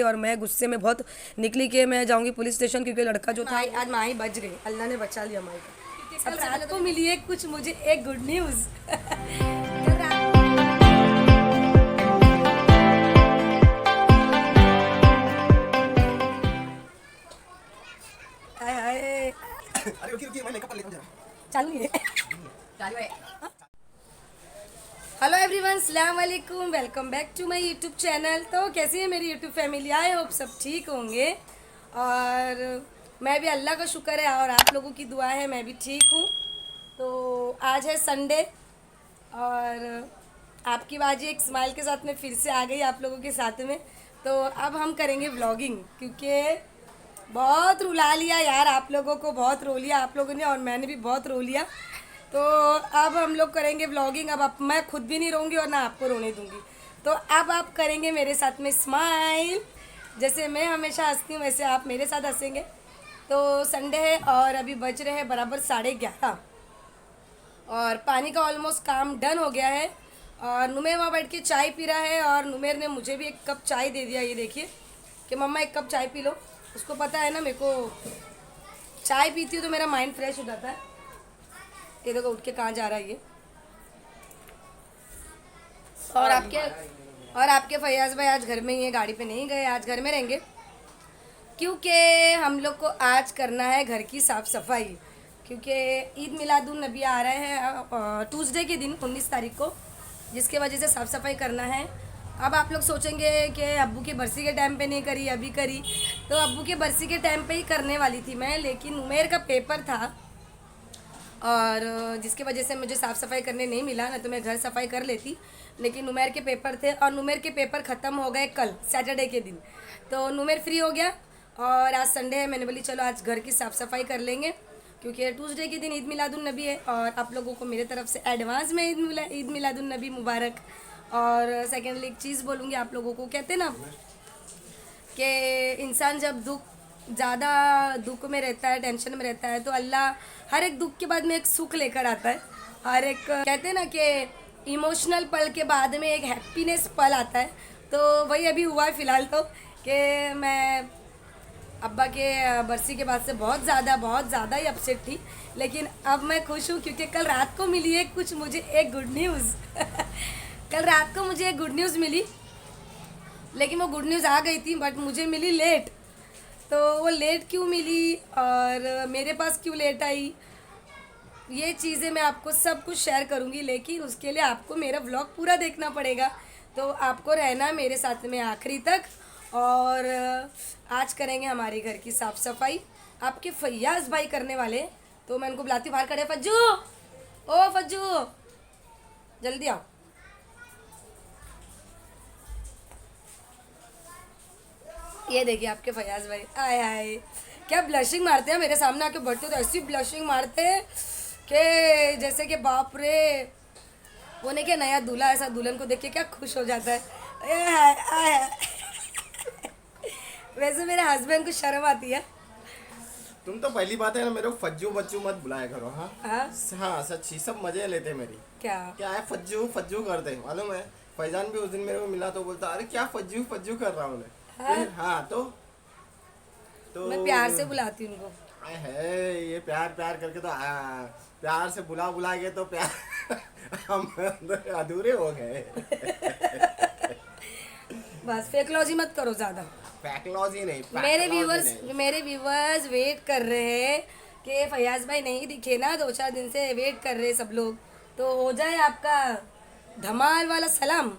और मैं गुस्से में बहुत निकली कि मैं जाऊंगी पुलिस स्टेशन, क्योंकि लड़का जो था आज माही बच गई, अल्लाह ने बचा लिया माही को। कल रात को मिली है कुछ मुझे एक गुड न्यूज़। हाय हाय अरे रुकिए मैं मेकअप कर लेता हूं जरा। चालू है। हेलो एवरीवन, सलाम वालेकुम, welcome back to my YouTube channel. तो कैसी है मेरी यूट्यूब फैमिली? आई होप सब ठीक होंगे और मैं भी, अल्लाह का शुक्र है और आप लोगों की दुआ है, मैं भी ठीक हूँ। तो आज है संडे और आपकी बाजी एक स्माइल के साथ में फिर से आ गई आप लोगों के साथ में। तो अब हम करेंगे व्लॉगिंग, क्योंकि बहुत रुला लिया यार, आप लोगों को बहुत रो लिया आप लोगों ने और मैंने भी बहुत रो लिया। तो अब हम लोग करेंगे व्लॉगिंग। अब मैं खुद भी नहीं रहूँगी और ना आपको रोने दूँगी। तो अब आप करेंगे मेरे साथ में स्माइल, जैसे मैं हमेशा हंसती हूँ वैसे आप मेरे साथ हंसेंगे। तो संडे है और अभी बज रहे हैं बराबर 11:30 और पानी का ऑलमोस्ट काम डन हो गया है। और नुमेर वहाँ बैठ के चाय पी रहा है और नुमेर ने मुझे भी एक कप चाय दे दिया। ये देखिए कि मम्मा एक कप चाय पी लो। उसको पता है ना मेरे को चाय पीती हूँ तो मेरा माइंड फ्रेश हो जाता है। ये देखो उठ के कहाँ जा रहा है ये। और आपके फैयाज भाई आज घर में ही है, गाड़ी पे नहीं गए, आज घर में रहेंगे क्योंकि हम लोग को आज करना है घर की साफ़ सफाई। क्योंकि ईद मिलादुन नबी आ रहे हैं ट्यूसडे के दिन 19 तारीख को, जिसके वजह से साफ़ सफाई करना है। अब आप लोग सोचेंगे कि अब्बू की बरसी के टाइम पे नहीं करी, अभी करी। तो अब्बू की बरसी के टाइम पे ही करने वाली थी मैं, लेकिन उमेर का पेपर था और जिसकी वजह से मुझे साफ़ सफाई करने नहीं मिला, ना तो मैं घर सफाई कर लेती। लेकिन नुमेर के पेपर थे और नुमेर के पेपर ख़त्म हो गए कल सैटरडे के दिन। तो नुमेर फ्री हो गया और आज संडे है, मैंने बोली चलो आज घर की साफ़ सफाई कर लेंगे क्योंकि ट्यूसडे के दिन ईद मिलादुन नबी है। और आप लोगों को मेरे तरफ से एडवांस में ईद मिलादुन नबी मुबारक। और सेकेंडली एक चीज़ बोलूँगी आप लोगों को, कहते ना कि इंसान जब ज़्यादा दुख में रहता है, टेंशन में रहता है, तो अल्लाह हर एक दुख के बाद में एक सुख लेकर आता है। हर एक कहते हैं ना कि इमोशनल पल के बाद में एक हैप्पीनेस पल आता है। तो वही अभी हुआ है फ़िलहाल तो, कि मैं अब्बा के बरसी के बाद से बहुत ज़्यादा ही अपसेट थी। लेकिन अब मैं खुश हूँ क्योंकि कल रात को मिली है कुछ मुझे एक गुड न्यूज़। कल रात को मुझे एक गुड न्यूज़ मिली, लेकिन वो गुड न्यूज़ आ गई थी बट मुझे मिली लेट। तो वो लेट क्यों मिली और मेरे पास क्यों लेट आई, ये चीज़ें मैं आपको सब कुछ शेयर करूँगी, लेकिन उसके लिए आपको मेरा व्लॉग पूरा देखना पड़ेगा। तो आपको रहना मेरे साथ में आखिरी तक। और आज करेंगे हमारे घर की साफ़ सफाई, आपके फैयाज भाई करने वाले। तो मैं उनको बुलाती हूँ, बाहर खड़े, फज्जू ओ फज्जू जल्दी आओ। ये देखिए आपके फयाज भाई, आए आए क्या ब्लशिंग मारते हैं, मेरे सामने आके बैठते हो तो ऐसी ब्लशिंग मारते हैं कि जैसे कि बाप रे, वो नहीं क्या नया दूल्हा, ऐसा दुल्हन को देख के क्या खुश हो जाता है। आए आए आए। वैसे मेरे हस्बैंड को शर्म आती है। तुम तो पहली बात है ना, मेरे को फज्जू बच्चू मत बुलाया करो। हाँ हाँ हाँ सच्ची, सब मजे लेते मेरी। क्या क्या है फज्जू फज्जू करते हैं मालूम है। फैजान भी उस दिन मेरे को मिला तो बोलता अरे क्या फज्जू फज्जू कर रहा हूँ मैं। हाँ? हाँ तो मैं प्यार से बुलाती हूँ उनको। आए है ये प्यार प्यार करके तो प्यार से बुला बुला के तो प्यार हम अंदर अधूरे हो गए। बस फेकलॉजी मत करो ज़्यादा। पैथोलॉजी नहीं, मेरे व्यूवर्स वेट कर रहे हैं कि फयाज भाई नहीं दिखे ना, 2-4 दिन से वेट कर रहे हैं सब लोग। तो हो जाए आपका धमाल वाला सलाम।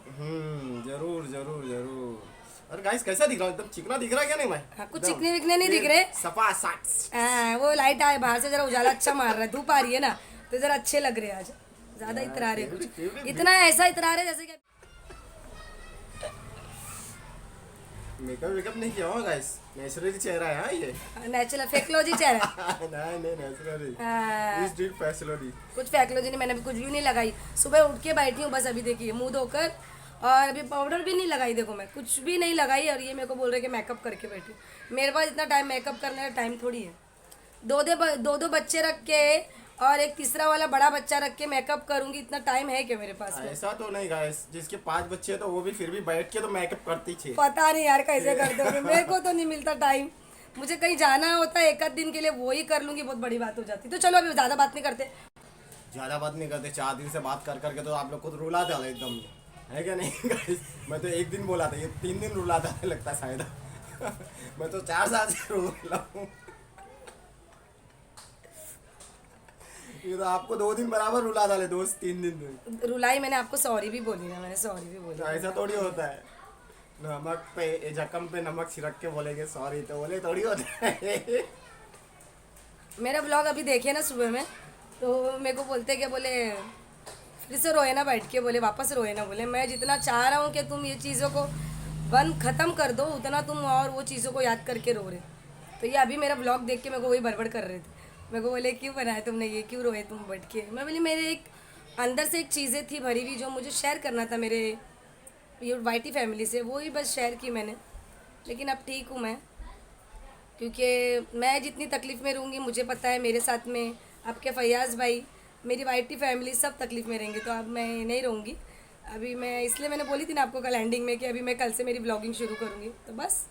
जरूर जरूर जरूर। और गाइस कैसा दिख रहा हूँ, एकदम चिकना दिख रहा है क्या नहीं मैं? हाँ, कुछ चिकने विकने नहीं दिख रहे। सफा साट। हाँ, वो लाइट आए बाहर से, जरा उजाला अच्छा मार रहा है, धूप आ रही है ना, तो जरा अच्छे लग रहे हैं आज। ज़्यादा इतरा रहे कुछ, इतना ऐसा इतरा रहे जैसे कि मेकअप वेकअप नहीं किया होगा गाइस, नेचुरली चेहरा है। हाँ ये नेचुरल फेकलॉजी चेहरा। नहीं नहीं नेचुरली। हाँ, इस डिड फैसिलिटी कुछ फेकलॉजी नहीं, मैंने भी कुछ भी नहीं लगाई। सुबह उठ के बैठी हूँ बस, अभी देखिए मुंह धोकर, और अभी पाउडर भी नहीं लगाई। देखो मैं कुछ भी नहीं लगाई और ये मेरे को बोल रहे कि मेकअप करके बैठी हूँ। मेरे पास इतना टाइम मेकअप करने का टाइम थोड़ी है। दो दो बच्चे रख के और एक तीसरा वाला बड़ा बच्चा रख के मेकअप करूंगी, इतना टाइम है क्या मेरे पास में? ऐसा तो नहीं गाइस, जिसके 5 बच्चे हैं तो वो भी फिर भी बैठ के तो मेकअप करती थी। पता नहीं यार कैसे करते होंगे, मेरे को तो नहीं मिलता टाइम। मुझे कहीं जाना होता है एक आध दिन के लिए, वो ही कर लूंगी, बहुत बड़ी बात हो जाती। तो चलो अभी ज़्यादा बात नहीं करते। ज़्यादा बात नहीं करते, 4 दिन से बात कर करके तो आप लोग को तो रुला डाला एकदम, है क्या नहीं गाइस? मैं तो एक दिन बोला था, ये 3 दिन रुला था लगता है शायद। मैं तो 4 साल से रुला हूँ। ये तो आपको 2 दिन बराबर रुला डाले, दोस्त 3 दिन में रुलाई मैंने आपको, सॉरी भी बोली ना, मैंने सॉरी भी बोली। तो ऐसा थोड़ी होता है, नमक पे जख्म पे नमक छिड़क के बोलेंगे सॉरी, तो बोले थोड़ी होता है। मेरा ब्लॉग अभी देखे ना सुबह में, तो मेरे को बोलते क्या, बोले फिर से रोए ना बैठ के, बोले वापस रोए ना। बोले मैं जितना चाह रहा हूँ कि तुम ये चीज़ों को बंद ख़त्म कर दो, उतना तुम और वो चीज़ों को याद करके रो रहे। तो ये अभी मेरा ब्लॉग देख के मेरे को वही बड़बड़ कर रहे थे। मेरे को बोले क्यों बनाया तुमने ये, क्यों रोए तुम बैठ के? मैं बोली मेरे एक अंदर से एक चीज़ें थी भरी हुई जो मुझे शेयर करना था मेरे ये वाइटी फैमिली से, वो ही बस शेयर की मैंने। लेकिन अब ठीक हूँ मैं, क्योंकि मैं जितनी तकलीफ़ में रहूँगी मुझे पता है, मेरे साथ में आपके फैयाज़ भाई, मेरी वाइटी फैमिली सब तकलीफ़ में रहेंगे, तो अब मैं नहीं रहूँगी अभी। मैं इसलिए मैंने बोली थी ना आपको कल एंडिंग में कि अभी मैं कल से मेरी ब्लॉगिंग शुरू करूँगी। तो बस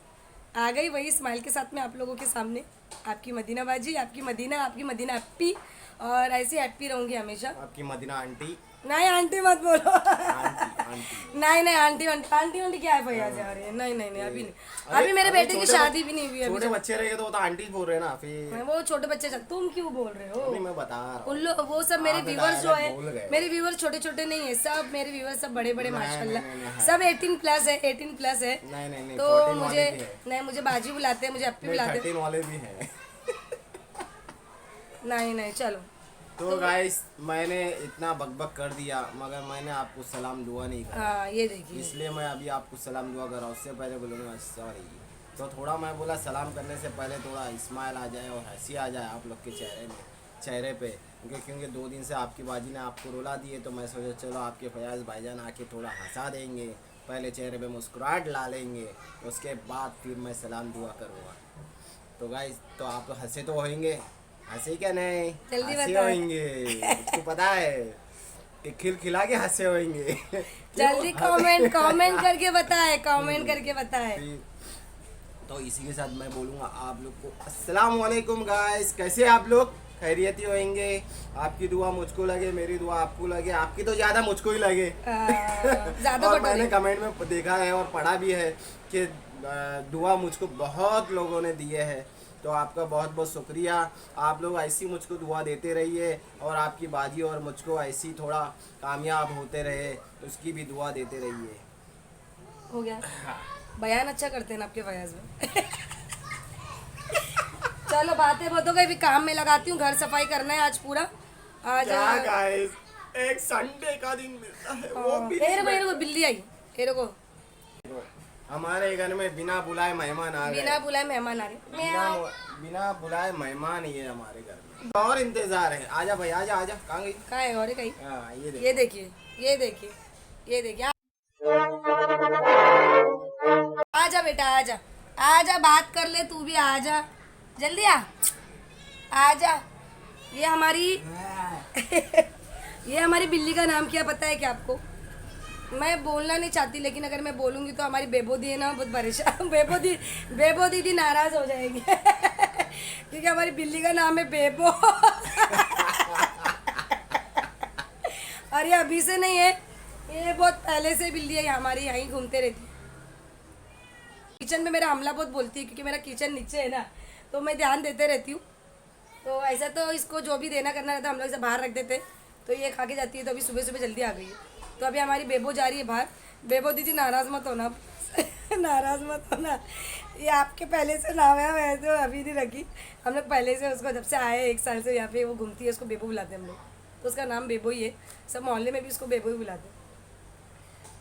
आ गई वही स्माइल के साथ में आप लोगों के सामने, आपकी मदीना बाजी, आपकी मदीना अप्पी, और ऐसे हैप्पी रहूँगी हमेशा। आपकी मदीना आंटी, नहीं आंटी मत बोलो। आंटी नहीं आंटी आंटी क्या है भैया जा रही है? नहीं अभी नहीं, अभी मेरे बेटे की शादी भी नहीं हुई है। छोटे बच्चे रहे तो आंटी बोल रहे ना फिर। वो छोटे बच्चे, तुम क्यों बोल रहे हो? नहीं मैं बता रहा हूँ, उन लोग वो सब मेरे आप व्यूवर्स जो direct बोल है, गए। मेरे व्यूवर्स छोटे छोटे नहीं है, सब मेरे व्यूवर्स सब बड़े बड़े नहीं, माशाल्लाह, नहीं, सब 18+ है, 18+ है। नहीं तो 14 मुझे वाले भी है। नहीं, मुझे बाजी बुलाते हैं, मुझे अप्पी बुलाते हैं। 13 वाले भी हैं। नहीं चलो। तो गाइस मैंने इतना बकबक कर दिया, मगर मैंने आपको सलाम दुआ नहीं करा, हाँ ये देखिए, इसलिए मैं अभी आपको सलाम दुआ कर रहा हूँ। उससे पहले बोलूँगा सॉरी। तो थोड़ा मैं बोला सलाम करने से पहले थोड़ा स्माइल आ जाए और हंसी आ जाए आप लोग के चेहरे पे, क्योंकि 2 दिन से आपकी बाजी ने आपको रुला दिए, तो मैं सोचा चलो आपके फयाज भाईजान आके थोड़ा हंसा देंगे, पहले चेहरे पे मुस्कुराहट ला लेंगे, उसके बाद फिर मैं सलाम दुआ करूँगा। तो गाइस तो आप हंसे तो होंगे, हंसे क्या नहीं, जल्दी हंसे बताओ। होंगे, आपको पता है कि खिला के हंसे होंगे। जल्दी कमेंट करके बताए, कमेंट करके बताए। तो इसी के साथ मैं बोलूँगा आप लोग को अस्सलाम वालेकुम गाइस, कैसे आप लोग? खैरियत ही होंगे। आपकी दुआ मुझको लगे, मेरी दुआ आपको लगे, आपकी तो ज़्यादा मुझको ही लगे। ज़्यादा और मैंने कमेंट में देखा है और पढ़ा भी है कि दुआ मुझको बहुत लोगों ने दिए हैं, तो आपका बहुत बहुत शुक्रिया। आप लोग ऐसी मुझको दुआ देते रहिए और आपकी बाजी और मुझको ऐसी थोड़ा कामयाब होते रहे, उसकी भी दुआ देते रहिए। हो गया, बयान अच्छा करते हैं ना आपके फयाज में। चलो बातें बहुत हो गई, अभी काम में लगाती हूँ, घर सफाई करना है आज पूरा। आज क्या गाइस, एक संडे का दिन मिलता है वो भी ये रुको बिल्ली आई, ये रुको, हमारे घर में बिना बुलाए मेहमान आ गए। बिना बुलाए मेहमान आ गए। बिना बुलाए मेहमान ये हमारे घर में, और इंतजार है। आजा भाई आजा आजा, कहाँ गई? कहाँ है और कहीं? हाँ ये देख। ये देखिए ये देखिए ये देखिए, आजा बेटा आजा, आजा बात कर ले, तू भी आजा, जल्दी आजा। ये हमारी ये हमारी बिल्ली का नाम क्या पता है क्या आपको? मैं बोलना नहीं चाहती, लेकिन अगर मैं बोलूँगी तो हमारी बेबो दी है ना बहुत परेशान, बेबो दीदी नाराज़ हो जाएगी। क्योंकि हमारी बिल्ली का नाम है बेबो। और ये अभी से नहीं है, ये बहुत पहले से बिल्ली है, हमारी यहीं घूमते रहती है। किचन में मेरा हमला बहुत बोलती है, क्योंकि मेरा किचन नीचे है ना, तो मैं ध्यान देते रहती हूँ। तो ऐसा तो इसको जो भी देना करना रहता है हम लोग इसे बाहर रख देते, तो ये खा के जाती है। तो अभी सुबह सुबह जल्दी आ गई है, तो अभी हमारी बेबो जा रही है बाहर। बेबो दीदी नाराज़ मत होना। नाराज़ मत होना, ये आपके पहले से नाम है, मैं तो अभी नहीं रखी। हम लोग पहले से उसको जब से आए 1 साल से यहाँ पे वो घूमती है, उसको बेबो बुलाते हैं हम लोग, तो उसका नाम बेबो ही है। सब मोहल्ले में भी उसको बेबो ही बुलाते हैं।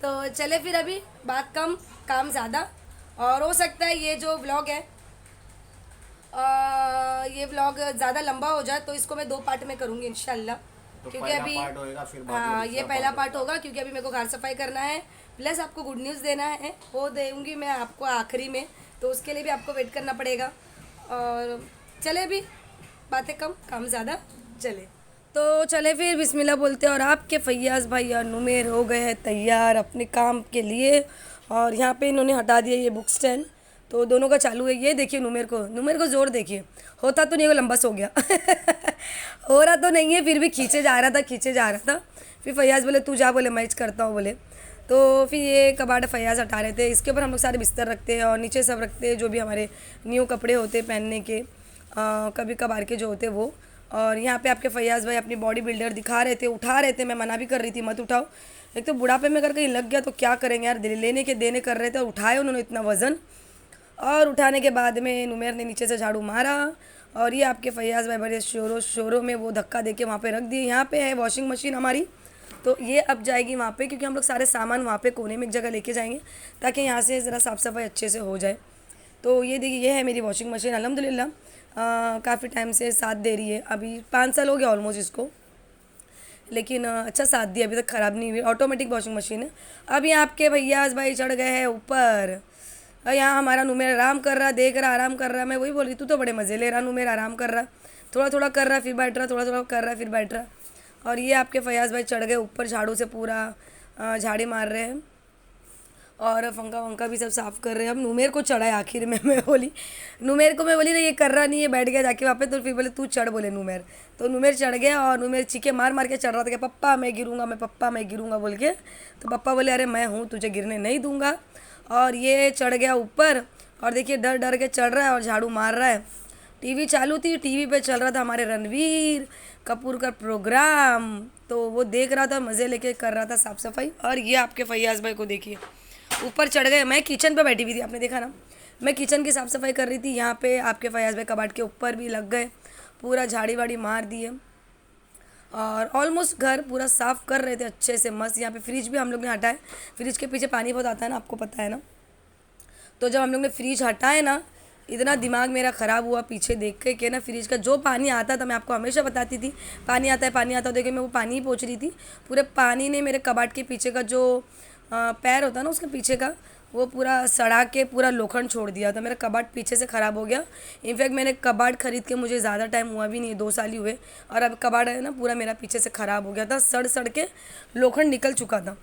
तो चले फिर, अभी बात कम काम ज़्यादा। और हो सकता है ये जो व्लॉग है ये व्लॉग ज़्यादा लंबा हो जाए, तो इसको मैं 2 पार्ट में करूँगी इंशाल्लाह। तो क्योंकि पहला अभी पार्ट होएगा, फिर बाद में हाँ दूसरा ये पहला पार्ट पार्ट होगा, क्योंकि अभी मेरे को घर सफाई करना है, प्लस आपको गुड न्यूज़ देना है, वो दूँगी मैं आपको आखिरी में, तो उसके लिए भी आपको वेट करना पड़ेगा। और चले अभी बातें कम काम ज़्यादा, चले तो चले फिर बिस्मिल्लाह बोलते हैं और आपके फैयाज़ भाई और नुमेर हो गए हैं तैयार अपने काम के लिए। और यहाँ पे इन्होंने हटा दिया ये बुक स्टैंड, तो दोनों का चालू है। ये देखिए नुमेर को ज़ोर देखिए, होता तो नहीं, वो लंबा सो गया हो रहा तो नहीं है, फिर भी खींचे जा रहा था। फिर फैयाज़ बोले तू जा, बोले मैच करता हूँ बोले। तो फिर ये कबाड़ फैयाज़ हटा रहे थे, इसके ऊपर हम लोग सारे बिस्तर रखते हैं और नीचे सब रखते हैं जो भी हमारे न्यू कपड़े होते हैं पहनने के, कभी कभार के जो होते वो। और यहाँ पे आपके फैयाज़ भाई अपनी बॉडी बिल्डर दिखा रहे थे, उठा रहे थे, मैं मना भी कर रही थी मत उठाओ। एक तो बुढ़ापे में अगर कहीं लग गया तो क्या करेंगे यार, लेने के देने कर रहे थे, उठाए उन्होंने इतना वज़न। और उठाने के बाद में नुमेर ने नीचे से झाड़ू मारा और ये आपके फैयाज़ भाई बड़े शोरों में वो धक्का दे के वहाँ पे रख दिए। यहाँ पे है वॉशिंग मशीन हमारी, तो ये अब जाएगी वहाँ पे, क्योंकि हम लोग सारे सामान वहाँ पे कोने में एक जगह लेके जाएंगे ताकि यहाँ से ज़रा साफ़ सफाई अच्छे से हो जाए। तो ये देखिए ये है मेरी वॉशिंग मशीन, अल्हम्दुलिल्लाह काफ़ी टाइम से साथ दे रही है, अभी 5 साल हो गया ऑलमोस्ट इसको, लेकिन अच्छा साथ दिया, अभी तक ख़राब नहीं हुई। ऑटोमेटिक वॉशिंग मशीन है। अब यहाँ आपके भैयाज भाई चढ़ गए हैं ऊपर और यहाँ हमारा नुमेर आराम कर रहा, देख रहा, आराम कर रहा। मैं वही बोल रही, तू तो बड़े मज़े ले रहा, नुमेर आराम कर रहा, थोड़ा थोड़ा कर रहा फिर बैठ रहा, थोड़ा थोड़ा कर रहा फिर बैठ रहा। और ये आपके फैयाज़ भाई चढ़ गए ऊपर, झाड़ू से पूरा झाड़ी मार रहे हैं और पंखा वंखा भी सब साफ़ कर रहे हैं। अब नुमेर को चढ़ा है आखिर में, मैं बोली नुमेर को, मैं बोली ना ये कर रहा नहीं है, बैठ गया जाके वहाँ पे, तो फिर बोले तू चढ़, बोले नुमेर। तो नुमेर चढ़ गया और नुमेर चीखे मार मार के चढ़ रहा था कि पप्पा मैं गिरूंगा बोल के। तो पप्पा बोले अरे मैं हूँ, तुझे गिरने नहीं दूंगा। और ये चढ़ गया ऊपर और देखिए डर डर के चढ़ रहा है और झाड़ू मार रहा है। टीवी चालू थी, टीवी पे चल रहा था हमारे रणवीर कपूर का प्रोग्राम, तो वो देख रहा था, मज़े लेके कर रहा था साफ़ सफाई। और ये आपके फैयाज़ भाई को देखिए ऊपर चढ़ गए, मैं किचन पे बैठी हुई थी, आपने देखा ना, मैं किचन की साफ़ सफाई कर रही थी। यहाँ पे आपके फैयाज़ भाई कबाड़ के ऊपर भी लग गए, पूरा झाड़ी वाड़ी मार दिए और ऑलमोस्ट घर पूरा साफ़ कर रहे थे अच्छे से मस्त। यहाँ पे फ्रिज भी हम लोग ने हटाए, फ्रिज के पीछे पानी बहुत आता है ना, आपको पता है ना। तो जब हम लोग ने फ्रिज हटाए ना, इतना दिमाग मेरा ख़राब हुआ पीछे देख के ना, फ्रिज का जो पानी आता था, मैं आपको हमेशा बताती थी पानी आता है, देखिए मैं वो पानी ही पोंछ रही थी, पूरे पानी ने मेरे कबाड़ के पीछे का जो पैर होता है ना, उसके पीछे का वो पूरा सड़ा के पूरा लोखंड छोड़ दिया था। मेरा कबाड़ पीछे से ख़राब हो गया। इनफैक्ट मैंने कबाड़ ख़रीद के मुझे ज़्यादा टाइम हुआ भी नहीं, 2 साल ही हुए, और अब कबाड़ है ना पूरा मेरा पीछे से ख़राब हो गया था, सड़ सड़ के लोखंड निकल चुका था।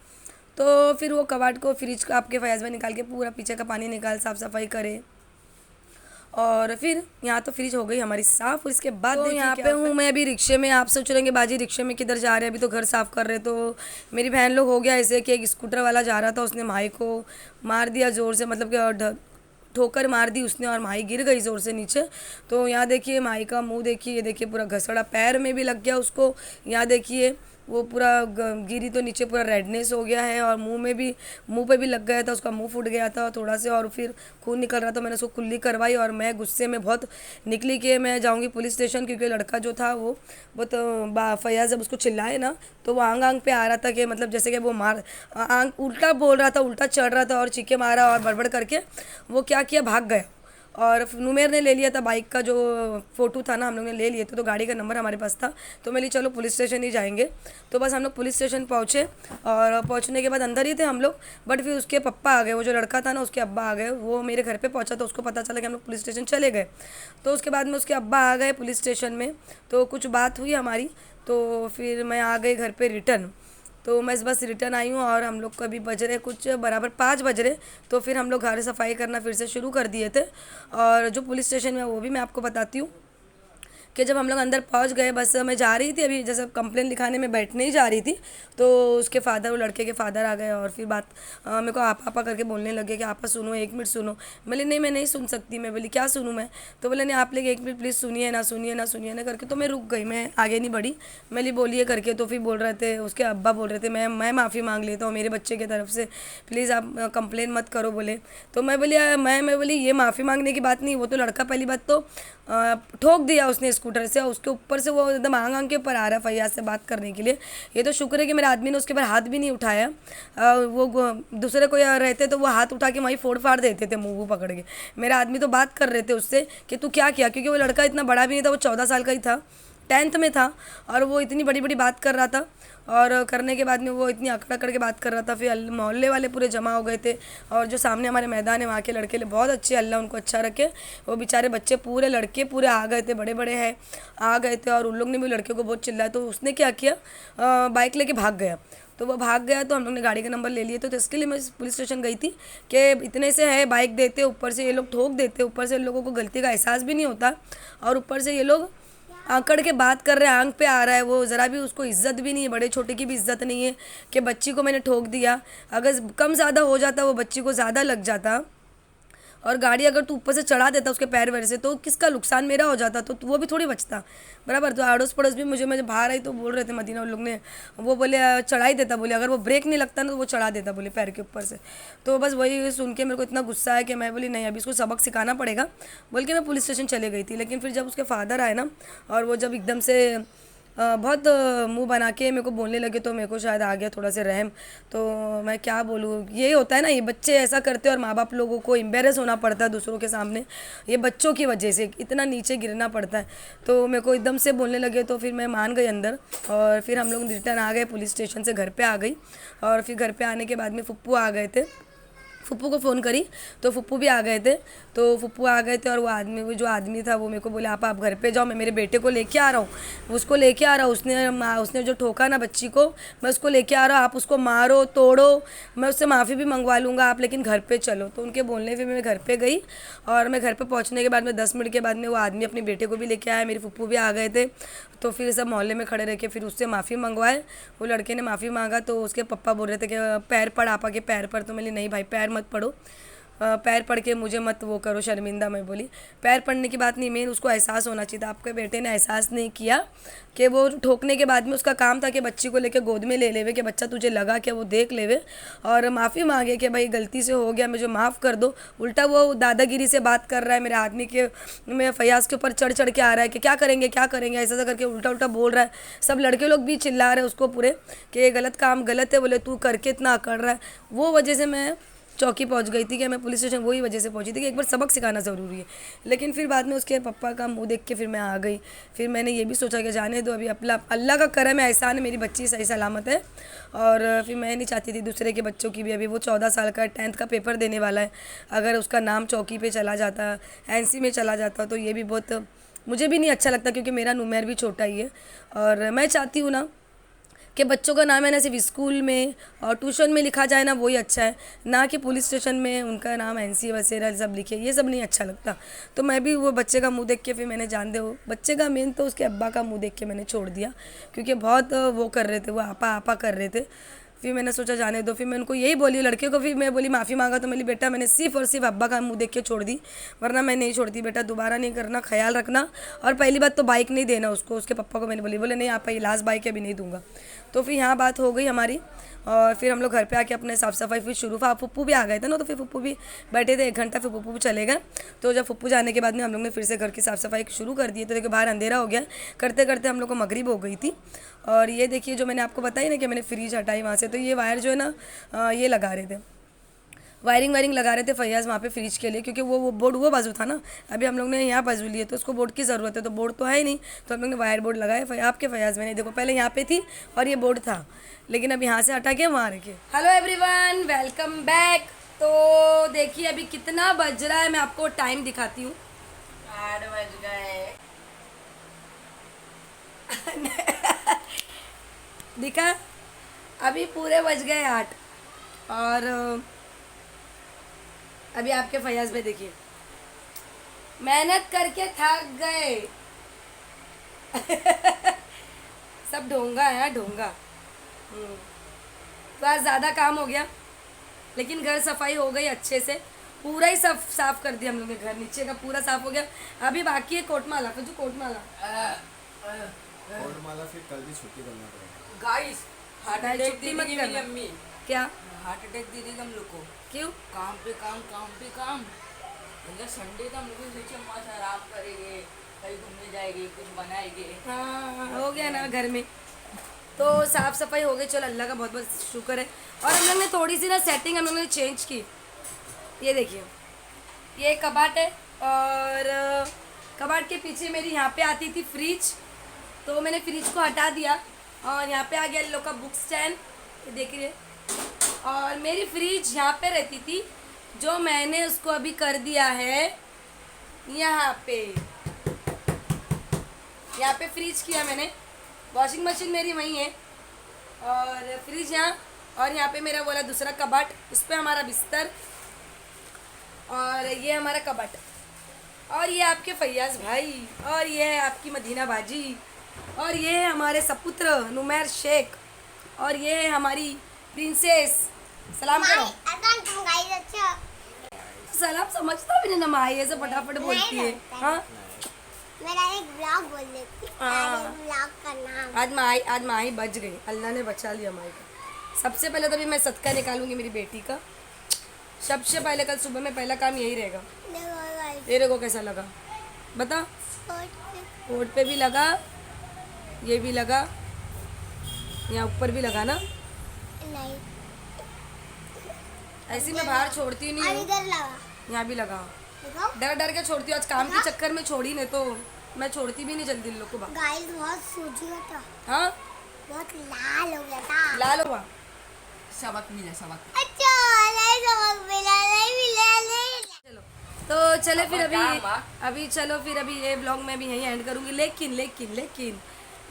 तो फिर वो कबाड़ को फ्रिज का आपके फैयाज़ में निकाल के पूरा पीछे का पानी निकाल साफ़ सफाई करे और फिर यहाँ तो फ्रिज हो गई हमारी साफ़। और इसके बाद तो यहाँ पे हूँ मैं अभी रिक्शे में। आप सोच रहे हैं कि बाजी रिक्शे में किधर जा रहे हैं, अभी तो घर साफ़ कर रहे। तो मेरी बहन लोग हो गया ऐसे कि एक स्कूटर वाला जा रहा था, उसने माई को मार दिया ज़ोर से, मतलब कि ठोकर मार दी उसने और माही गिर गई ज़ोर से नीचे। तो यहाँ देखिए माही का मुंह देखिए, ये देखिए पूरा घसड़ा, पैर में भी लग गया उसको। यहाँ देखिए वो पूरा गिरी तो नीचे पूरा रेडनेस हो गया है और मुंह पे भी लग गया था, उसका मुंह फूट गया था थोड़ा से और फिर खून निकल रहा था। मैंने उसको कुल्ली करवाई और मैं गुस्से में बहुत निकली कि मैं जाऊंगी पुलिस स्टेशन, क्योंकि लड़का जो था वो बहुत फैयाज़ जब उसको चिल्लाए ना तो वो आंग पे आ रहा था कि मतलब जैसे कि वो आंग उल्टा बोल रहा था, उल्टा चढ़ रहा था और चीखे मारा और बड़बड़ करके वो क्या किया, भाग गया। और नुमेर ने ले लिया था बाइक का जो फ़ोटो था ना, हम लोग ने ले लिए थे, तो गाड़ी का नंबर हमारे पास था, तो मैं ली चलो पुलिस स्टेशन ही जाएंगे। तो बस हम लोग पुलिस स्टेशन पहुँचे और पहुँचने के बाद अंदर ही थे हम लोग, बट फिर उसके पप्पा आ गए, वो जो लड़का था ना उसके अब्बा आ गए, वो मेरे घर पे पहुँचा तो उसको पता चला कि हम लोग पुलिस स्टेशन चले गए। तो उसके बाद में उसके अब्बा आ गए पुलिस स्टेशन में, तो कुछ बात हुई हमारी, तो फिर मैं आ गई घर पर रिटर्न। तो मैं बस रिटर्न आई हूँ और हम लोग को अभी बज रहे कुछ बराबर 5 बज रहे, तो फिर हम लोग घर सफाई करना फिर से शुरू कर दिए थे। और जो पुलिस स्टेशन में वो भी मैं आपको बताती हूँ कि जब हम लोग अंदर पहुंच गए, बस मैं जा रही थी अभी, जैसे कंप्लेन लिखाने में बैठने ही जा रही थी, तो उसके फादर, वो लड़के के फादर आ गए और फिर मेरे को आपा करके बोलने लगे कि आपा सुनो, 1 मिनट सुनो। मैं बोली नहीं मैं नहीं सुन सकती। मैं बोली क्या सुनूँ मैं? तो बोले नहीं आप लोग 1 मिनट प्लीज़ सुनिए ना करके। तो मैं रुक गई, मैं आगे नहीं बढ़ी। मैं बोलिए करके, तो फिर बोल रहे थे, उसके अब्बा बोल रहे थे मैं माफ़ी मांग लेता हूँ मेरे बच्चे की तरफ से, प्लीज़ आप कंप्लेन मत करो बोले। तो मैं बोली ये माफ़ी मांगने की बात नहीं, वो तो लड़का पहली बात तो ठोक दिया उसने स्कूटर से, उसके ऊपर से वो एकदम आंग के ऊपर आ रहा है फैयाज़ से बात करने के लिए। ये तो शुक्र है कि मेरे आदमी ने उसके ऊपर हाथ भी नहीं उठाया। वो दूसरे कोई रहते तो वो हाथ उठा के वहीं फोड़ फाड़ देते थे, मुँह पकड़ के। मेरा आदमी तो बात कर रहे थे उससे कि तू क्या किया, क्योंकि वो लड़का इतना बड़ा भी नहीं था, वो 14 साल का ही था, 10th में था और वो इतनी बड़ी बड़ी बात कर रहा था और करने के बाद में वो इतनी अकड़ अकड़ के बात कर रहा था। फिर मोहल्ले वाले पूरे जमा हो गए थे और जो सामने हमारे मैदान है वहाँ के लड़के बहुत अच्छे, अल्लाह उनको अच्छा रखे, वो बेचारे बच्चे पूरे लड़के पूरे आ गए थे, बड़े बड़े हैं आ गए थे और उन लोग ने भी लड़के को बहुत चिल्लाया। तो उसने क्या किया, बाइक लेके भाग गया। तो वो भाग गया तो हम लोग ने गाड़ी का नंबर ले लिए। तो इसके लिए मैं पुलिस स्टेशन गई थी कि इतने से है बाइक देते, ऊपर से ये लोग ठोक देते, ऊपर से इन लोगों को गलती का एहसास भी नहीं होता और ऊपर से ये लोग आंकड़ के बात कर रहे हैं, आंख पे आ रहा है, वो ज़रा भी उसको इज्जत भी नहीं है, बड़े छोटे की भी इज्जत नहीं है कि बच्ची को मैंने ठोक दिया। अगर कम ज़्यादा हो जाता वो बच्ची को ज़्यादा लग जाता और गाड़ी अगर तू ऊपर से चढ़ा देता उसके पैर वैर से तो किसका नुकसान, मेरा हो जाता, तो वो भी थोड़ी बचता बराबर। तो अड़ोस पड़ोस भी मुझे बाहर आई तो बोल रहे थे मदीना उन लोग ने, वो बोले चढ़ा ही देता, बोले अगर वो ब्रेक नहीं लगता ना तो वो चढ़ा देता बोले पैर के ऊपर से। तो बस वही सुन के मेरे को इतना गुस्सा है कि मैं बोली नहीं अभी इसको सबक सिखाना पड़ेगा बोल के मैं पुलिस स्टेशन चले गई थी। लेकिन फिर जब उसके फादर आए ना और वो जब एकदम से बहुत मुंह बना के मेरे को बोलने लगे तो मेरे को शायद आ गया थोड़ा सा रहम। तो मैं क्या बोलूँ, यही होता है ना, ये बच्चे ऐसा करते हैं और माँ बाप लोगों को एम्बेरस होना पड़ता है दूसरों के सामने, ये बच्चों की वजह से इतना नीचे गिरना पड़ता है। तो मेरे को एकदम से बोलने लगे तो फिर मैं मान गई अंदर और फिर हम लोग रिटर्न आ गए पुलिस स्टेशन से, घर पर आ गई। और फिर घर पर आने के बाद में फुप्पू आ गए थे, फुप्पू को फ़ोन करी तो फुप्पू भी आ गए थे। तो फुप्पू आ गए थे और वो जो आदमी था वो मेरे को बोले आप घर पे जाओ, मैं मेरे बेटे को लेके आ रहा हूँ, उसको लेके आ रहा हूँ, उसने जो ठोका ना बच्ची को मैं उसको लेके आ रहा हूँ, आप उसको मारो तोड़ो, मैं उससे माफ़ी भी मंगवा लूँगा, आप लेकिन घर पे चलो। तो उनके बोलने फिर मैं घर पे गई और मैं घर पे पहुँचने के बाद में 10 मिनट के बाद में वो आदमी अपने बेटे को भी लेके आया, मेरे फुप्पू भी आ गए थे। तो फिर सब मोहल्ले में खड़े रह के फिर उससे माफ़ी मंगवाए, वो लड़के ने माफ़ी मांगा। तो उसके पप्पा बोल रहे थे कि पैर पड़ आपा के पैर पर। तो मैंने नहीं भाई पैर मत पड़ो, पैर पड़ के मुझे मत वो करो शर्मिंदा। मैं बोली पैर पड़ने की बात नहीं, मेन उसको एहसास होना चाहिए था, आपके बेटे ने एहसास नहीं किया कि वो ठोकने के बाद में उसका काम था कि बच्ची को लेके गोद में ले लेवे कि बच्चा तुझे लगा कि वो देख लेवे और माफ़ी मांगे कि भाई गलती से हो गया मुझे माफ़ कर दो। उल्टा वो दादागिरी से बात कर रहा है, मेरे आदमी के में फयाज के ऊपर चढ़ चढ़ के आ रहा है कि क्या करेंगे क्या करेंगे, ऐसा ऐसा करके उल्टा उल्टा बोल रहा है। सब लड़के लोग भी चिल्ला रहे हैं उसको पूरे कि ये गलत काम गलत है, बोले तू करके इतना कर रहा है। वो वजह से मैं चौकी पहुंच गई थी कि मैं पुलिस स्टेशन वही वजह से पहुंची थी कि एक बार सबक सिखाना ज़रूरी है। लेकिन फिर बाद में उसके पापा का मुंह देख के फिर मैं आ गई। फिर मैंने ये भी सोचा कि जाने दो, अभी अपना अल्लाह का करम है, एहसान है, मेरी बच्ची सही सलामत है। और फिर मैं नहीं चाहती थी दूसरे के बच्चों की भी, अभी वो 14 साल का 10th का पेपर देने वाला है, अगर उसका नाम चौकी पर चला जाता, एनसी में चला जाता तो ये भी बहुत मुझे भी नहीं अच्छा लगता क्योंकि मेरा नुमेर भी छोटा ही है। और मैं चाहती हूँ ना कि बच्चों का नाम है ना सिर्फ स्कूल में और ट्यूशन में लिखा जाए ना, वही अच्छा है, ना कि पुलिस स्टेशन में उनका नाम एनसी वगैरह सब लिखे, ये सब नहीं अच्छा लगता। तो मैं भी वो बच्चे का मुंह देख के फिर मैंने जान दे वो बच्चे का मेन तो उसके अब्बा का मुंह देख के मैंने छोड़ दिया क्योंकि बहुत वो कर रहे थे, वो आपा आपा कर रहे थे। फिर मैंने सोचा जाने दो। फिर मैं उनको यही बोली लड़के को, फिर मैं बोली माफ़ी मांगा तो मेरी बेटा मैंने सिर्फ और सिर्फ अब्बा का मुंह देख के छोड़ दी, वरना मैं नहीं छोड़ती बेटा, दोबारा नहीं करना, ख्याल रखना। और पहली बात तो बाइक नहीं देना उसको, उसके पापा को मैंने बोले नहीं आप ये लास्ट बाइक है अभी नहीं दूंगा। तो फिर यहाँ बात हो गई हमारी और फिर हम लोग घर पे आके अपने साफ़ सफाई फिर शुरू हुआ। फुप्पू भी आ गए थे ना, तो फिर फुप्पू भी बैठे थे 1 घंटा, फिर फुप्पू भी चले गए। तो जब फुप्पू जाने के बाद में हम लोग ने फिर से घर की साफ़ सफाई शुरू कर दी। तो देखिए बाहर अंधेरा हो गया, करते करते हम लोग को मगरिब हो गई थी। और ये देखिए जो मैंने आपको बताई ना कि मैंने फ्रिज हटाई वहाँ से, तो ये वायर जो है ना ये लगा रहे थे, वायरिंग लगा रहे थे फैयाज़ वहाँ पे फ्रिज के लिए, क्योंकि वो बोर्ड वो बाजू था ना, अभी हम लोग ने यहाँ बाजू लिए तो उसको बोर्ड की ज़रूरत है, तो बोर्ड तो है ही नहीं, तो हम लोग ने वायर बोर्ड लगाए। आपके फैयाज़ मैंने देखो पहले यहाँ पे थी और ये बोर्ड था, लेकिन अब यहाँ से हटा के वहाँ रखे। Hello everyone, welcome back. तो देखिए अभी कितना बज रहा है, मैं आपको टाइम दिखाती हूँ। 8 बज गए। दिखा, अभी पूरे बज गए 8 और अभी आपके फयाज पे देखिए मेहनत करके थक गए। सब ढोंगा है, ढोंगा। तो आज ज़्यादा काम हो गया, लेकिन घर सफाई हो गई अच्छे से, पूरा ही साफ कर दिया हम लोग ने, घर नीचे का पूरा साफ हो गया। अभी बाकी है कोटमाला, तो जो कोटमाला फिर कल भी छुट्टी करना पड़ेगा। गाइस हार्ट अटैक छुट्टी दी मत थी करना। मेरी अम्मी, क्या हार्ट अटैक दी थी हम लोग को। क्यों? काम पे काम। मतलब संडे तो हम लोग सोचे मस्त आराम करेंगे, कहीं घूमने जाएंगे, कुछ बनाएंगे। हाँ हो गया ना घर में, तो साफ़ सफाई हो गई। चलो अल्लाह का बहुत बहुत शुक्र है। और हम लोग ने थोड़ी सी ना सेटिंग हम लोग ने चेंज की। ये देखिए ये कबाट है और कबाट के पीछे मेरी यहाँ पे आती थी फ्रिज, तो मैंने फ्रिज को हटा दिया और यहाँ पे आ गया इन लोग का बुक स्टैंड, ये देखिए। और मेरी फ्रिज यहाँ पे रहती थी, जो मैंने उसको अभी कर दिया है यहाँ पे फ्रिज किया मैंने। वॉशिंग मशीन मेरी वहीं है और फ्रिज यहाँ, और यहाँ पे मेरा बोला दूसरा कबाट, उस पर हमारा बिस्तर, और ये हमारा कबाट, और ये आपके फैयाज भाई, और ये है आपकी मदीना बाजी, और ये है हमारे सपुत्र नुमैर शेख, और ये है हमारी प्रिंसेस। सलाम करो। सलाम समझता भी नहीं ना, माँ ऐसे फटाफट बोलती है। हाँ मेरा एक ब्लॉग बोल देती। हाँ। ब्लॉग का नाम आज माही बच गई, अल्लाह ने बचा लिया माही का। सबसे पहले तो अभी मैं सदका निकालूंगी मेरी बेटी का, सबसे पहले कल सुबह में पहला काम यही रहेगा। तेरे को कैसा लगा बता? कोट पे भी लगा, ये भी लगा, यहाँ ऊपर भी लगा ना। नहीं, ऐसी मैं बाहर छोड़ती नहीं और हूँ, इधर लगा। यहाँ भी लगा। देखो डर डर के छोड़ती हूँ, आज काम के चक्कर में छोड़ी, नहीं तो मैं छोड़ती भी नहीं जल्दी इन लोग को बाहर। गाइस बहुत सूजी हुआ था, हाँ बहुत लाल हो गया था। लाल हुआ। सबक मिला सबक। अच्छा, नहीं समझ मिला, नहीं मिला, नहीं मिला। चलो तो चले फिर बता, अभी चलो फिर अभी ये ब्लॉग मैं भी यहीं एंड करूँगी। लेकिन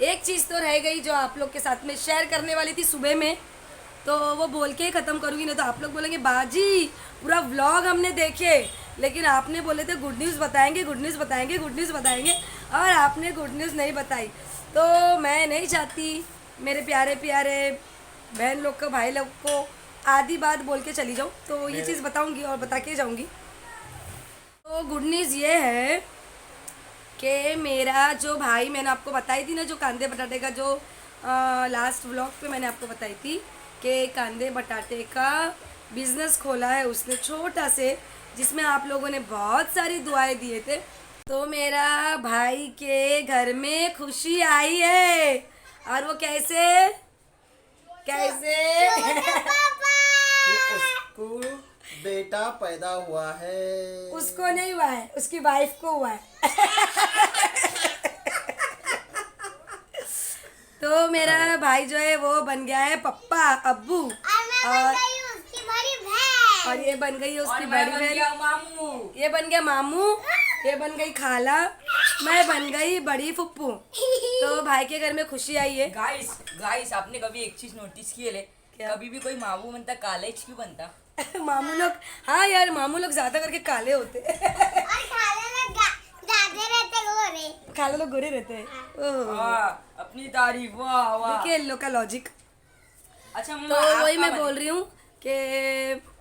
एक चीज़ तो रह गई जो आप लोग के साथ में शेयर करने वाली थी सुबह में, तो वो बोल के ही ख़त्म करूँगी, नहीं तो आप लोग बोलेंगे बाजी पूरा व्लॉग हमने देखे, लेकिन आपने बोले थे गुड न्यूज़ बताएंगे, और आपने गुड न्यूज़ नहीं बताई। तो मैं नहीं चाहती मेरे प्यारे प्यारे बहन लोग को, भाई लोग को आधी बात बोल के चली जाऊँ, तो ये चीज़ बताऊँगी और बता के जाऊँगी। तो गुड न्यूज़ ये है कि मेरा जो भाई, मैंने आपको बताई थी ना जो कांदे बटाटे का, जो लास्ट व्लॉग पे मैंने आपको बताई थी कि कांदे बटाटे का बिज़नेस खोला है उसने छोटा से, जिसमें आप लोगों ने बहुत सारी दुआएं दिए थे। तो मेरा भाई के घर में खुशी आई है, और वो कैसे उसको बेटा पैदा हुआ है। उसको नहीं हुआ है, उसकी वाइफ को हुआ है। तो मेरा भाई जो है वो बन गया है पप्पा, अब्बू, और उसकी बड़ी बहन। और ये बन गई है उसकी और मैं बड़ी बन बहन, गया मामू। ये बन गया मामू, ये बन गई खाला, मैं बन गई बड़ी फुप्पू। तो भाई के घर में खुशी आई है। गाइस आपने कभी एक चीज नोटिस की है? क्या? कभी भी कोई मामू बनता कालेज क्यों बनता? मामू लोग, हाँ यार मामू लोग ज्यादा करके काले होते। और खाने में जाते रहते गोरे। काले लोग गोरे रहते हैं। ओह, वाह, अपनी तारीफ, वाह वाह। देखिए इन लोग का लॉजिक। अच्छा तो वही मैं बोल रही हूँ कि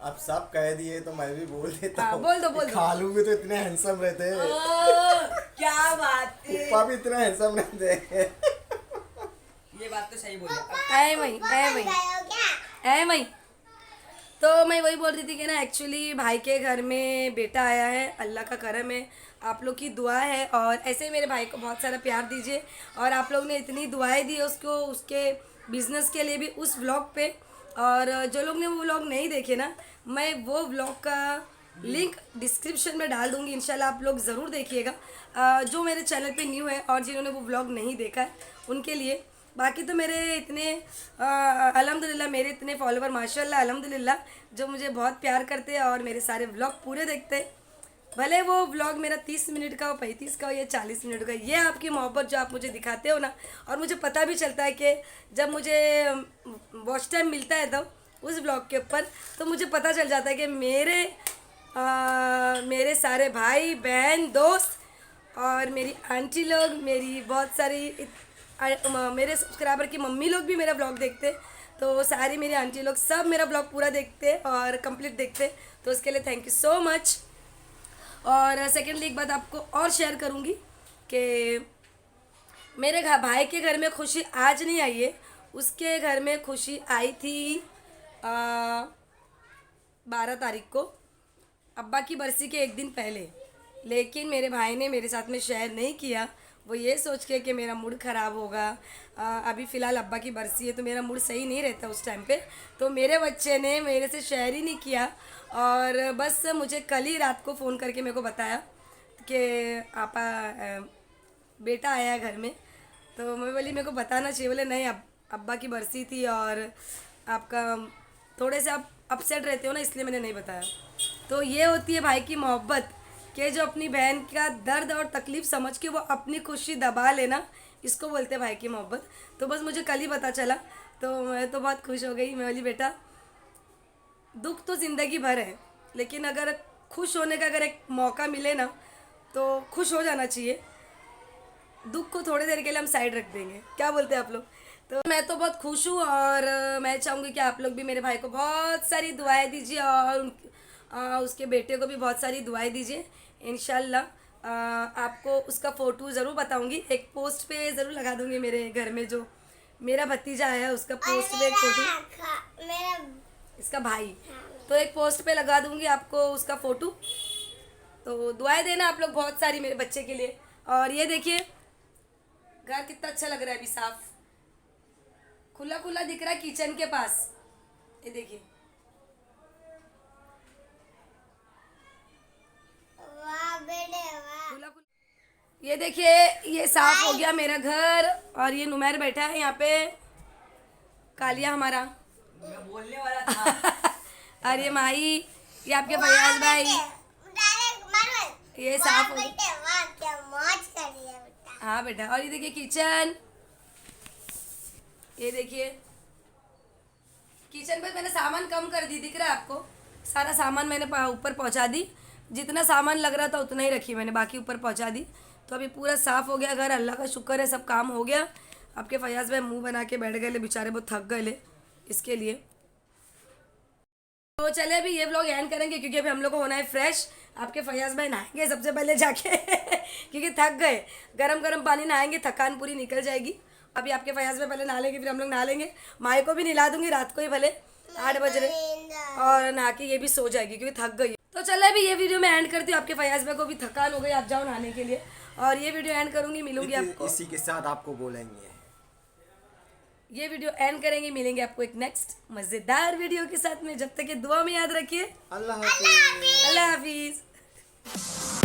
अब सब कह दिए तो मैं भी बोल देता हाँ, हूँ। बोल दो। खालू भी तो इतने हैंडसम रहते हैं, क्या बात है, पप्पा भी इतने हैंडसम रहते हैं। ये बात तो सही बोली। ऐ वही तो मैं वही बोल रही थी कि ना एक्चुअली भाई के घर में बेटा आया है, अल्लाह का करम है, आप लोग की दुआ है, और ऐसे ही मेरे भाई को बहुत सारा प्यार दीजिए। और आप लोग ने इतनी दुआएं दी उसको, उसके बिज़नेस के लिए भी उस व्लॉग पे, और जो लोग ने वो व्लॉग नहीं देखे ना, मैं वो व्लॉग का लिंक डिस्क्रिप्शन में डाल दूँगी, इंशाल्लाह आप लोग ज़रूर देखिएगा। जो मेरे चैनल पे न्यू है और जिन्होंने वो व्लॉग नहीं देखा है उनके लिए। बाकी तो मेरे इतने अल्हम्दुलिल्लाह मेरे इतने फॉलोवर माशाल्लाह अल्हम्दुलिल्लाह, जो मुझे बहुत प्यार करते हैं और मेरे सारे व्लॉग पूरे देखते हैं, भले वो व्लॉग मेरा 30 मिनट का हो, 35 का हो या 40 मिनट का। ये आपकी मोहब्बत जो आप मुझे दिखाते हो ना, और मुझे पता भी चलता है कि जब मुझे वॉच टाइम मिलता है तो उस व्लॉग के ऊपर, तो मुझे पता चल जाता है कि मेरे सारे भाई बहन दोस्त और मेरी आंटी लोग, मेरी बहुत सारी मेरे सब्सक्राइबर की मम्मी लोग भी मेरा ब्लॉग देखते, तो सारी मेरी आंटी लोग सब मेरा ब्लॉग पूरा देखते और कंप्लीट देखते, तो उसके लिए थैंक यू सो मच। और सेकेंडली एक बात आपको और शेयर करूँगी कि मेरे भाई के घर में खुशी आज नहीं आई है, उसके घर में खुशी आई थी 12 तारीख को, अब्बा की बरसी के एक दिन पहले। लेकिन मेरे भाई ने मेरे साथ में शेयर नहीं किया, वो ये सोच के कि मेरा मूड ख़राब होगा, अभी फ़िलहाल अब्बा की बरसी है तो मेरा मूड सही नहीं रहता उस टाइम पे, तो मेरे बच्चे ने मेरे से शेयर ही नहीं किया। और बस मुझे कल ही रात को फ़ोन करके मेरे को बताया कि आपा बेटा आया है घर में, तो मैं बोली मेरे को बताना चाहिए। बोले नहीं, अब्बा की बरसी थी और आपका थोड़े से आप अपसेट रहते हो ना, इसलिए मैंने नहीं बताया। तो ये होती है भाई की मोहब्बत, कि जो अपनी बहन का दर्द और तकलीफ़ समझ के वो अपनी खुशी दबा लेना, इसको बोलते हैं भाई की मोहब्बत। तो बस मुझे कल ही पता चला, तो मैं तो बहुत खुश हो गई। मैं बोली बेटा दुख तो ज़िंदगी भर है, लेकिन अगर खुश होने का अगर एक मौका मिले ना तो खुश हो जाना चाहिए। दुख को थोड़ी देर के लिए हम साइड रख देंगे, क्या बोलते हैं आप लोग? तो मैं तो बहुत खुश हूँ और मैं चाहूँगी कि आप लोग भी मेरे भाई को बहुत सारी दुआएं दीजिए और उसके बेटे को भी बहुत सारी दुआएं दीजिए। इंशाल्लाह आपको उसका फ़ोटो ज़रूर बताऊँगी, एक पोस्ट पे ज़रूर लगा दूँगी। मेरे घर में जो मेरा भतीजा है उसका पोस्ट पे एक फ़ोटो, मेरा इसका भाई, तो एक पोस्ट पे लगा दूँगी आपको उसका फ़ोटो। तो दुआएं देना आप लोग बहुत सारी मेरे बच्चे के लिए। और ये देखिए घर कितना अच्छा लग रहा है, अभी साफ खुला खुला दिख रहा है किचन के पास। ये देखिए वाह बेटे वाह। खुला खुला, ये देखिए ये साफ हो गया मेरा घर। और ये नुमैर बैठा है यहाँ पे, कालिया हमारा मैं बोलने वाला था। और ये माही, ये आपके फयाज भाई, डायरेक्ट मारो। ये साफ हो गया। बेटे वाह, क्या मौज कर रही है बेटा। हाँ बेटा, और ये देखिए किचन, ये देखिए किचन पे मैंने सामान कम कर दी, दिख रहा है आपको? सारा सामान मैंने ऊपर पहुंचा दी, जितना सामान लग रहा था उतना ही रखी मैंने, बाकी ऊपर पहुंचा दी। तो अभी पूरा साफ़ हो गया घर, अल्लाह का शुक्र है, सब काम हो गया। आपके फयाज भाई मुंह बना के बैठ गए ले बेचारे, बहुत थक गए ले इसके लिए। तो चले अभी ये व्लॉग एंड करेंगे क्योंकि अभी हम लोग को होना है फ्रेश। आपके फयाज भाई नहाएंगे सबसे पहले जाके क्योंकि थक गए, गरम गरम पानी नहाएंगे, थकान पूरी निकल जाएगी। अभी आपके फयाज भाई पहले नहा लेंगे, फिर हम लोग नहा लेंगे। माई को भी नहला दूंगी रात को ही भले 8 बज रहे, और नहा के ये भी सो जाएगी क्योंकि थक गई। तो चले अभी ये वीडियो मैं एंड करती हूँ। आपके फयाज भाई को भी थकान हो गई, आप जाओ नहाने के लिए, और ये वीडियो एंड करूँगी। मिलूंगी आपको इसी के साथ आपको बोलेंगे, ये वीडियो एंड करेंगे, मिलेंगे आपको एक नेक्स्ट मज़ेदार वीडियो के साथ में। जब तक ये दुआ में याद रखिए, अल्लाह हाफिज़। अल्लाह हाफिज़।